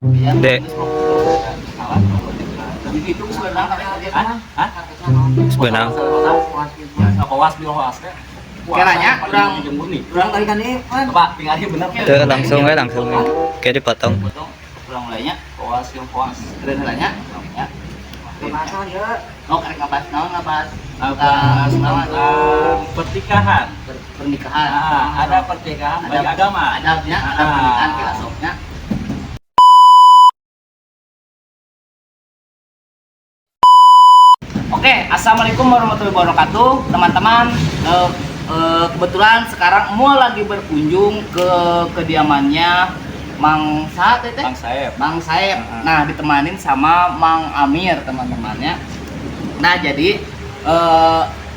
Dek, Itu sebenarnya sebenarnya Kiranya kurang kali kan ini Pak tinggal bener itu langsung kayak dipotong. kurang mulainya koas keren mulainya oh karek ngabas Pertikahan. pernikahan Ada pertikahan bagi agama. adabnya ada pernikahan filosofnya. Oke, assalamualaikum warahmatullahi wabarakatuh, teman-teman. Kebetulan sekarang mau lagi berkunjung ke kediamannya Mang Saeb. Mang Saeb. Nah, ditemanin sama Mang Amir, teman-temannya. Nah, jadi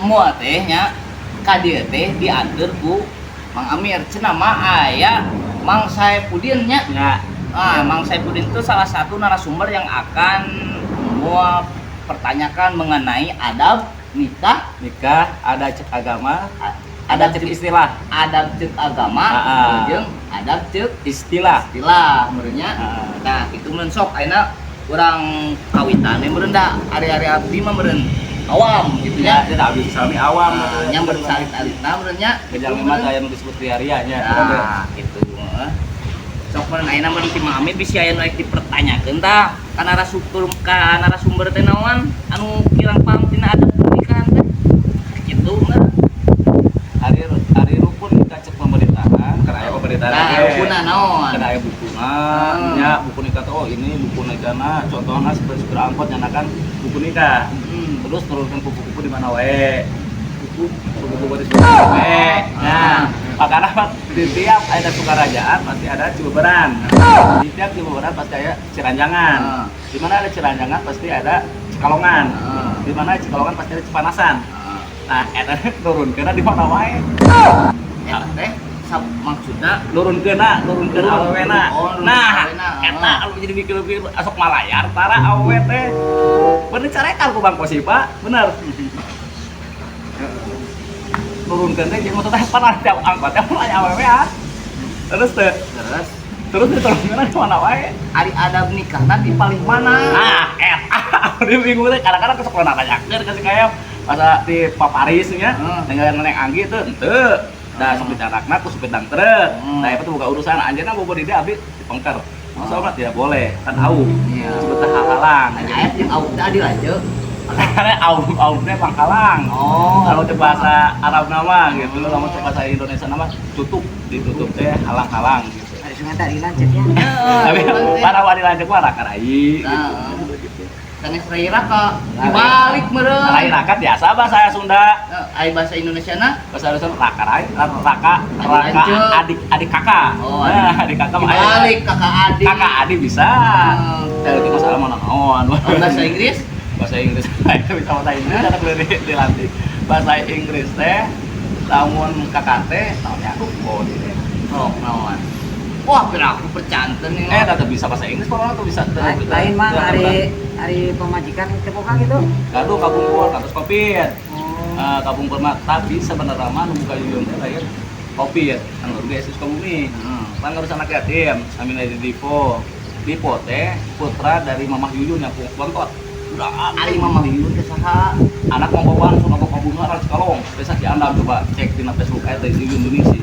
mua tehnya kadieu teh diantar ku Mang Amir. Cenah mah aya Mang Saipudin nya. Ya. Mang Saipudin itu salah satu narasumber yang akan mau pertanyakan mengenai adab nikah, ada cek agama, adab cek istilah, adab cek agama, jeung adab cek istilah. menurutnya. Nah, itu meureun sok ayeuna urang kawitan meureun da ari-ari abdi mah meureun awam gitu Ya, ya. tidak abdi salami awam. Nya meureun salit-alitna meureunnya. Gejang memang aya nu disebut riarianya. Nah, itu. Sok meureun ayeuna meureun ti Mang Amir bisi aya nu rek dipertanyakeun tah ka narasumber teh naon anu kirang paham tina adab pernikahan teh. Kitu mah. Ari rukun kita cek pemerintahan, karena aya pemerintahan. Nah, rukunna naon? Karena aya bukuna, nya buku nikah tuh oh ini buku nikahna contohna seperti angkot nyanakan buku nikah. Terus turunkan kupu-kupu di mana wae. Kupu-kupu di mana wae. Nah, makanya di tiap ada sukarajaan pasti ada cibeberan. Di tiap cibeberan pasti ada ciranjangan. Di mana ada ciranjangan pasti ada cikalongan. Di mana cikalongan pasti ada cipanasan. Nah, eta turun kena di mana wae. Eta teh maksudna Turun kena awewena. Nah, eta anu jadi mikir-mikir asok malayar tara awewe teh. Bener carekan ku Bang Kosipa, bener. Turun kena jeung maksudnya panah tiap angkotnya mulai awewe ah. Terus diturunkeun di mana wae. ari adab nikahna di paling mana? Nah, eta di bingung teh kadang-kadang kesok nanyakeun ka si Kayap. Pas di Paparis nya, dengan Nenek Anggi teh henteu. Da sok dicarakna ku supidang trek. Nah, itu buka urusan anjeunna bobo di dia abdi dipengker. Masalah tidak boleh, kan au. Iya. Sebut halang. Ayat yang au teh adil aja. Karena au teh pangkalang. Oh. Kalau di bahasa Arab nama gitu, kalau di bahasa Indonesia nama ditutup teh halang-halang gitu. Ada sungai di lancet ya. Tapi para wadi lanjut mah rakarai. Sanes rai raka dibalik meureun. Rai raka biasa bahasa Sunda. Ai bahasa Indonesiana Bahasa Sunda raka adik kakak. Oh, adik kakak mah dibalik kakak adik. kakak adik bisa. Tapi masalah mana naon. Bahasa Inggris Bahasa Inggris bisa bahasa Inggris ada boleh dilatih. Bahasa Inggris teh lamun kakak teh taunya aku body teh. sok naon. Wah, kira aku percanten nih. Tetap bisa bahasa Inggris kalau tuh bisa. Lain mah hari pemajikan tepokan gitu. Gaduh kabungkur kados Covid. Kabungkur mah tapi sebenarnya mah nu buka yuyun teh lain Covid. Anu geus kabumi. Pan ngurus anak yatim, samina di Dipo teh putra dari Mamah Yuyun yang Bontot. Udah Ari Mamah Yuyun teh saha? anak mangkoban sono kabungan harus kalong. Bisa diandam coba cek di Facebook eta di Indonesia.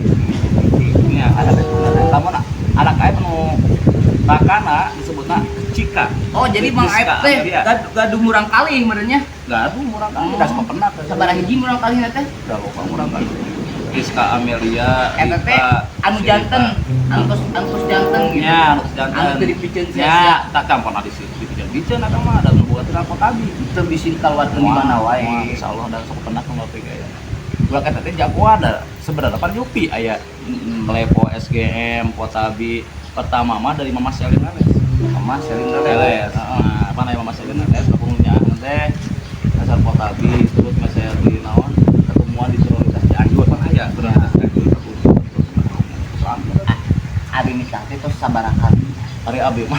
Ini ada Facebook teh. Lamun anak aya nu rakana disebutna Cika. Oh, jadi Mang Aep teh gaduh murang kali meureunnya. Gaduh murang kali udah sepenak. Sabaraha hiji murang kali teh? Udah loba murang kali. Rizka Amelia, Eta teh anu janten, antos janten gitu. Ya, antos janten. Anu teu dipikeun Ya, tak pernah di situ dipijeun eta mah ada buat rapot abi. Teu bisi kaluarkeun di mana wae. Insyaallah da sok penak nu teh gaya. Ulah kata teh jagoan da sebenarnya pan Yupi aya Lepo SGM, Potabi. Pertama mah dari Mama Selin Ales. Mama Selin Ales. Nah, apa namanya Mama Selin Ales kapunnya teh dasar Potabi terus Mas Selin naon ketemuan di prioritas Cianjur pan aya prioritas Cianjur Abi nikah teh tos sabaraha kali? Hari abi mah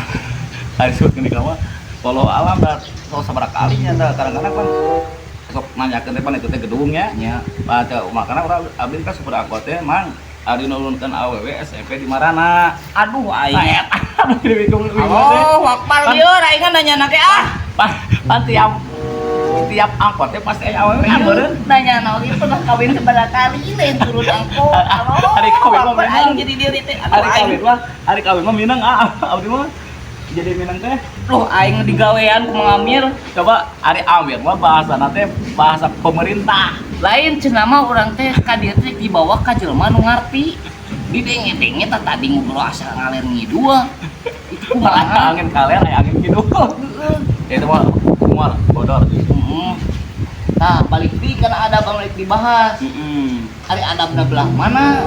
hari sebut nikah mah kalau alam da sok sabaraha kalinya da kadang-kadang kan sok nanyakeun teh pan itu teh gedungnya nya baca makana urang abi kan super angkot teh mang ari nulunkeun AWW SMP di Marana. Aduh aing. Anu bingung. Oh, wakpar lieu raingan nanya nake Pan tiap angkot teh pasti aya awewe beureun. Nanya ieu pernah kawin seberapa kali lain turun angkot. Hari kawin mah wakpar aing jadi diri teh. Hari kawin mah minang abdi mah jadi minang teh. Loh aing digawean ku Mang Amir. Coba hari Amir mah bahasana teh bahasa pemerintah. Lain cenah mah urang teh ka dieu teh dibawa ka jelema nu ngarti. Didenge-denge tadi ngobrol asal ngalir ngidul. Itu kumaha? Angin kaler aya angin kidul. Itu mah bodor. Nah, balik di karena ada balik dibahas. Hari adabna belah mana?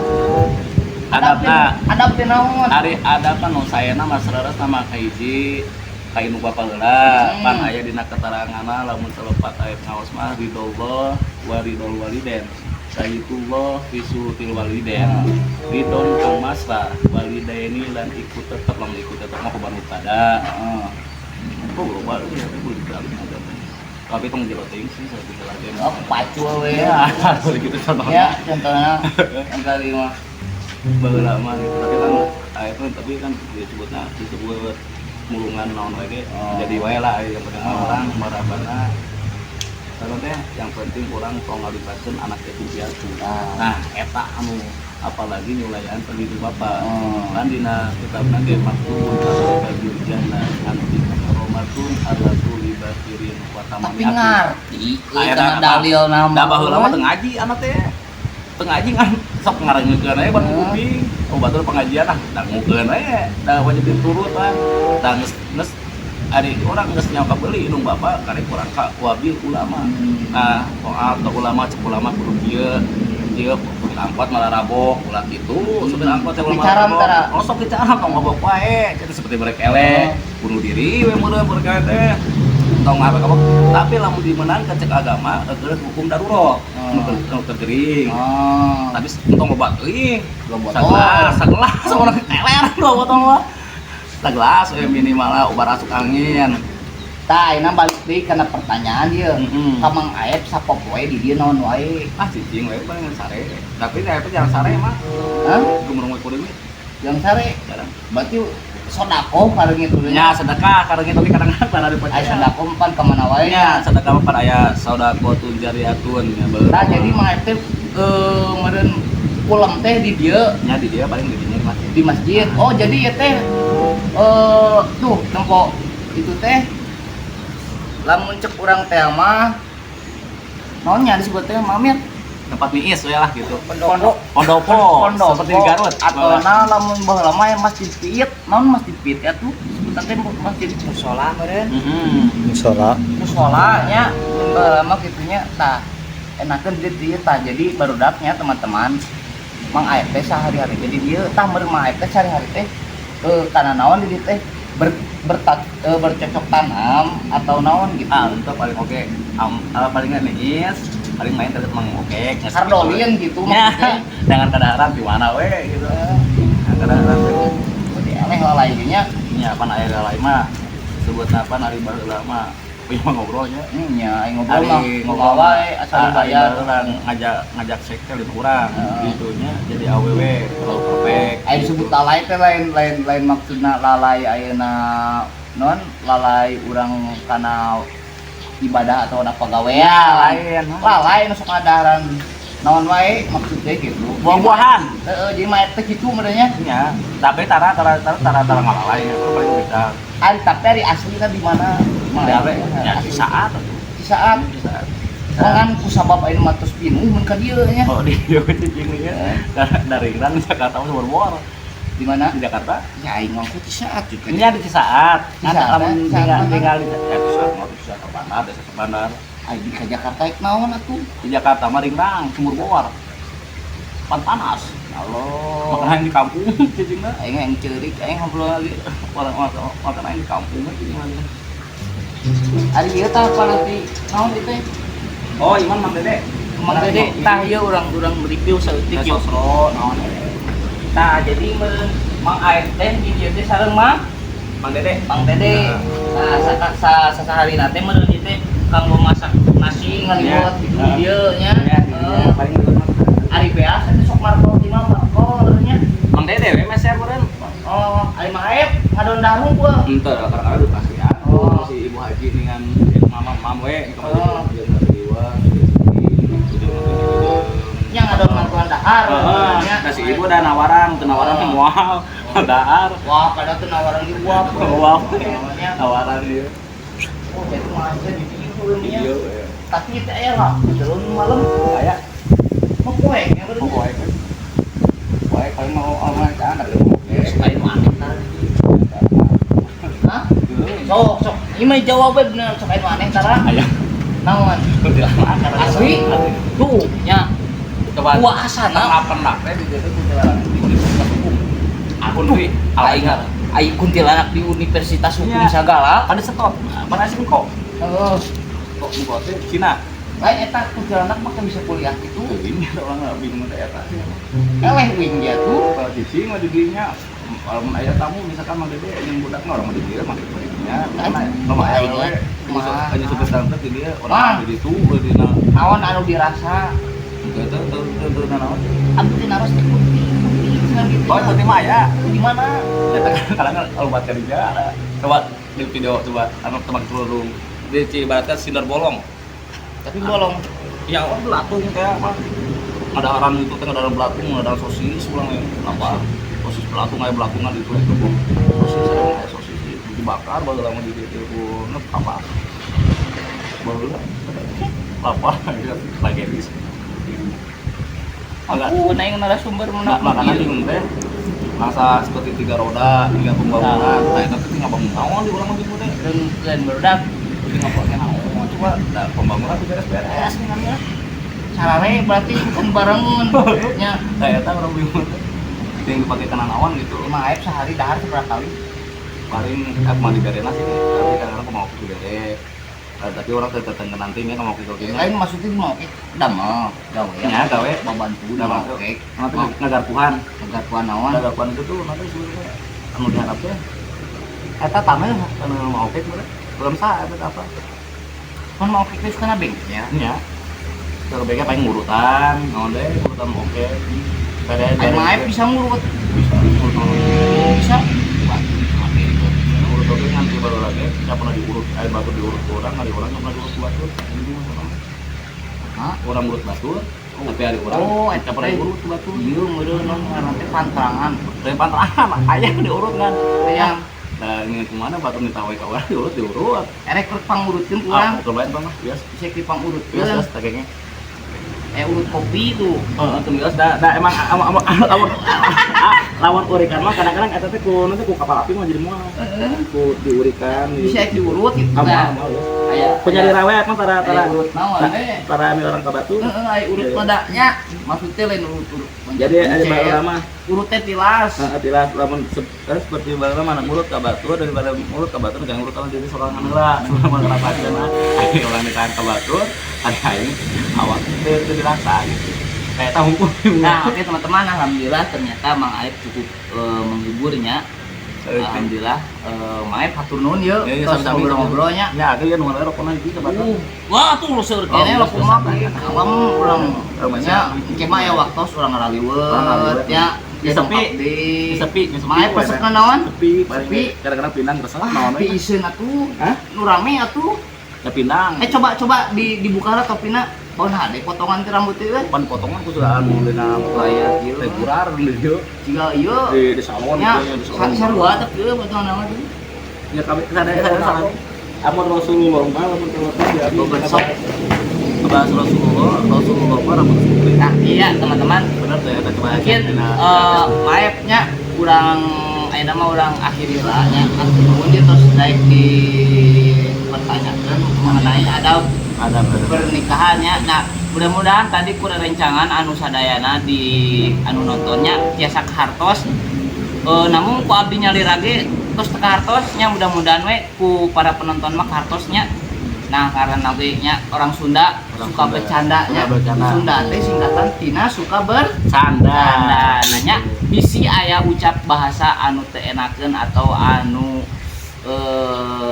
Adab teh naon? Hari adab kan nu saena mah sareres nama kahiji ka inu bapa heula pan aya dina keteranganna lamun selepat ayat ngaos mah ridollah wa ridol waliden sayyidullah fisutil waliden ridon kang masra walidaini lan ikut tetep lamun ikut tetep mah kuban pada kok baru ya tapi tong jero teuing sih saya bisa lagi Pacu we. ya gitu contohnya Ya, contohnya yang kali mah baheula mah gitu tapi kan disebut mulungan naon lagi jadi wae lah yang penting orang marabana kalau teh yang penting orang tong ngalibatkeun anak yatim piatu. Nah eta anu apalagi nyulayan pendidik bapak kan dina kitabna ge maktubun al-kabir jannah anu dikaromatun allatu libasirin wa tamani. tapi ngarti karena dalil nama da baheula mah teu ngaji anak teh teu ngaji kan sok ngarangeunkeun aya ban kuping batur pengajian da ngukeun aya da wajib diturut lah da geus ari orang geus nyawa beli indung bapak karek urang ka wabil ulama. Nah soal ke ulama cek ulama kudu kieu supir angkot malah rabok ulah kitu supir angkot teh malah rabok oh sok dicaram tong ngobok wae jadi seperti mereka eleh bunuh diri we meureun berkait teh tong ngabok tapi lamun dimenangkeun cek agama geus hukum darurat nu tergering tapi tong obat euy sagelas orang teler lo botol mah segelas minimal ubar asuk angin. Tah ayeuna balik deui kana pertanyaan ieu. Ka Mang Aep sapop wae di dieu naon wae? Cicing wae paling sare. Tapi teh jangan sare mah. Hah? Gumurung we kuring Yang sare. jarang. Berarti sedekah kareung itu Ya sedekah kareung itu kadang-kadang ada dipercaya. Aya sedekah pan ka mana wae Ya sedekah pan aya sedekahun jariyatun ya beul. Tah jadi Mang Aep teh meureun pulang teh di dieu Nya di dia paling di dinya di masjid. Oh jadi ya teh tuh tempo itu teh lamun cek urang teh mah naonnya disebut teh Mamir tempat miis we lah gitu. Pondopo seperti di Garut. Atona lamun baheula mah masjid Piit, naon masjid Piit ya tuh sebutan teh masjid mushola meureun. Mushola nya baheula mah kitu nya tah enakeun di dieu tah jadi barudaknya teman-teman Mang Aep teh sehari-hari jadi dieu tah meureun Mang Aep teh sehari-hari teh kana naon di dieu teh bercocok tanam atau naon gitu. Untuk paling oke. Paling neis, paling main terus oke. Kardolin gitu maksudnya. Dengan keadaan di mana we gitu. Keadaan jadi eleh lalai nya. Nya pan aya lalai mah sebutna pan ari baheula mah mah ngobrolnya. Nya ngobrol mah ngobrol wae asal bayar ngajak sekte di urang gitunya jadi awewe kalau perfect. Aya disebut lalai teh lain maksudna lalai ayeuna non lalai urang kana ibadah atau apa gawean lain lalai nu sok ngadaran naon wae maksudnya gitu buah-buahan jadi mah teh kitu merenya nya tapi tara ngalalai paling beda ari tapi ari aslina di mana ya di saat kan kusabab ayeuna mah tos pinuh mun ka dieu nya oh di dieu cicing nya dari Iran Jakarta mah bor di mana di Jakarta ya aing mah di saat juga nya di saat ada lamun tinggal di saat mau di Jakarta desa Bandar aing di Jakarta ek naon atuh di Jakarta mah ringrang sumur bor panas Allah makanya di kampung cicingna aing yang ceurik aing ngobrol lagi orang aing di kampung mah gimana ari ieu tah paleuti naon itu teh oh iman Mang Dede Mang Dede tah ieu urang review saeutik ieu sosro naon nah jadi Mang Aep teh di dieu teh sareng Mang Dede nah sasaharina teh meureun ieu teh kanggo masak nasi ngaliwat di dieu nya paling betul ari beas teh sok marko di mah marko nya Mang Dede we meser meureun oh ari Mang Aep ngadon dalung gua. Ente kadang-kadang dikasih ya. Oh. Si Ibu Haji dengan mama we Oh. kemarin jeung diwa. Yang ngadon mantuan dahar. nya. Nah si Ibu ada nawaran, teu nawaran teh moal. Dahar. Wah, pada tuh nawaran di gua. Wow. Nawaran ieu. Oh, itu mah aja di video nya. Video. Tapi itu aya lah, turun malam. Aya. Mau poek ya bener. Pokoe. Pokoe kalau mau online kan ada oke. Supaya nu aneh tar. Hah? Sok. Ieu mah jawab we bener sok anu aneh tara. Aya. Naon? Asli. Tuh, nya. Coba Gua asana. pernah teh di dieu kuntilanak di Universitas Hukum. Akun deui alaingan. Ai kuntilanak di Universitas Hukum Iya. Sagala. Ada stop. Mana sih kok? Heeh. Kok buat teh Cina. Lain eta kuntilanak mah kan bisa kuliah gitu. Ini orang bingung teh eta. Eleh wing dia tuh. Kalau di sini mah di dinya kalau aya tamu misalkan mah gede jeung budak mah orang mah di dieu mah nya. Mama aya we. Hanya supir tangkep di dieu orang di ditu di dina. Naon anu dirasa? Tuh naon. Abdi teh naros teh kunti. Oh, itu mah ya. Di mana? Eta kadang kalau buat kerja coba di video coba anu teman kerudung di Cibaratnya Sindar Bolong. Tapi bolong. Yang belatung kayak apa? Ada orang itu kan ada belatung, ada sosis ulang ya. Apa? Sosis belatung kayak belatungan itu sosis ada sosis dibakar baru lama di itu apa? Baru apa? Lagi bis. Agak Aku naik narasumber makanan bingung teh. Masa seperti 3 roda, 3 pembangunan. Nah, itu tinggal bangun naon di urang gitu teh. dan barudak Tinggal pakai naon coba. Nah, pembangunan tuh beres-beres nih. carane berarti kan barengan nya. Saya tahu orang bingung yang dipakai kena nawan gitu. Emang aib sehari dahar seberapa kali? Paling aku mandi berenas sih, tapi kadang-kadang aku mau ke bere. Tapi orang tetap nantinya kalau mau ke gini. Lain maksudnya mau damel gawe Ya gawe babantu udah damel masuk. oke. Nanti ngagarpuhan, Ngagarpuan naon? ngagarpuhan itu tuh nanti sebenarnya anu diharapnya. Eta tamel karena mau oke sebenarnya. Belum sah apa. Kan mau oke geus kana beng ya. Ya. Kalau baiknya paling urutan, naon deh urutan oke. Aib mah aib bisa ngurut. Bisa. Bisa. Urut oke nganti baru lagi, nggak pernah diurut, air batu diurut ke orang, hari orang nggak pernah diurut ke batu. Hah? Orang urut batu, tapi hari orang nggak pernah diurut ke batu. Iya, meureun nanti pantrangan. Dari pantangan, ayah diurut kan. Yang Nah ini kemana batu ditawai ke orang diurut. erek keur pangurutkeun urang. Cobain bang, bias, Bisa ki pangurutkeun. bias, kayaknya. Urut kopi itu. Itu bias, dah emang lawan urikan mah kadang-kadang eta teh ku nanti ku kapal api mah jadi moal. Ku diurikan. Bisa diurut gitu. Amal, Aya penyari rawet mah tara urut naon para ambil orang ke batu. aya urut padanya. Maksudnya lain urut. Jadi ada baru lama. Urut teh tilas. Tilas lamun seperti baru lama anak mulut ke batu daripada mulut ke batu jangan urut sama diri seorang heula. Selama ngerapakeun mah aya orang ditahan ke batu, ada aing awak teu dirasa gitu. Kayak tahu pun. Nah, oke teman-teman, alhamdulillah ternyata Mang Aib cukup menghiburnya. Alhamdulillah, Mang Aib hatur nuhun yeuh. Tos ngobrol-ngobrolnya. Ya, ada yang nomor rokona di ke batu. Wah, tuh lu seur kene lo kumaha alam urang nya engke mah aya waktos urang ngaliwet nya. Sepi, sepi, Mang Aib pesepna naon? Sepi, kadang-kadang pinang resah naon Tapi iseun atuh. Nu rame atuh. Ya pinang. Coba dibuka lah topina. Pohon hade potongan ti rambut teh. Pan potongan ku sudah anu dina layar ieu tegurar di dieu. Jiga ieu Di salon nya di salon. sarua teh ieu potongan naon teh. Ya kami sana. Amun Rasulullah mah lamun teu ya Besok. bahas Rasulullah mah rambut putih. Nah, iya teman-teman. Bener teh eta coba Mungkin maefnya kurang ayeuna mah urang akhiri lah nya. Kemudian dia terus naik di pertanyakan mengenai adab pernikahannya. Nah, mudah-mudahan tadi kurang rencangan anu sadayana di anu nontonnya tiasa hartos. Namun ku abdi nyali rage terus teka hartosnya mudah-mudahan we ku para penonton mah hartosnya. Nah, karena ge nya orang Sunda suka bercanda nya. Sunda teh singkatan tina suka bercanda. Nanya bisi aya ucap bahasa anu teu enakeun atau anu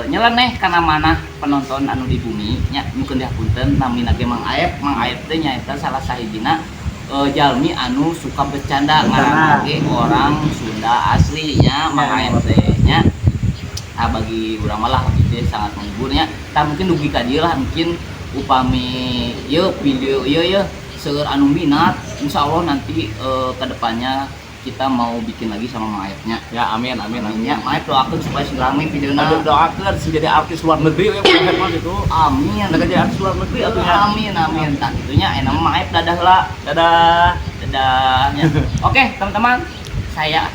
nyeleneh kana mana penonton anu di bumi nya mungkin dihapunten namina ge Mang Aib teh nyaeta salah sahijina jalmi anu suka bercanda ngaranna ge orang Sunda aslinya Mang Aib teh nya bagi urang malah gitu sangat menghiburnya. Mungkin dugi ka dieu lah mungkin upami video seueur anu minat, insya Allah nanti kedepannya kita mau bikin lagi sama Mang Aepnya. Ya amin amin amin. Ya, Mang Aep doakeun supaya segera rame videona. Ada doakeun sih jadi artis luar negeri ya Mang Aep itu. Amin. Ada jadi artis luar negeri atunya. Amin amin. Tah itunya nama Mang Aep dadah lah. Dadah. Dadahnya. Oke, teman-teman. Saya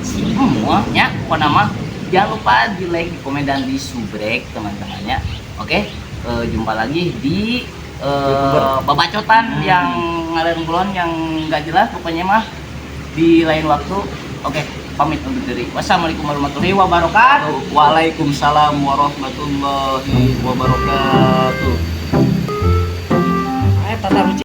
semuanya pokoknya mah jangan lupa di like, di komen dan di subrek teman-temannya. Oke, jumpa lagi di babacotan yang ngalir ngulon yang nggak jelas pokoknya mah di lain waktu. Oke, pamit undur diri. Wassalamualaikum warahmatullahi wabarakatuh. Waalaikumsalam warahmatullahi wabarakatuh. Tata ruci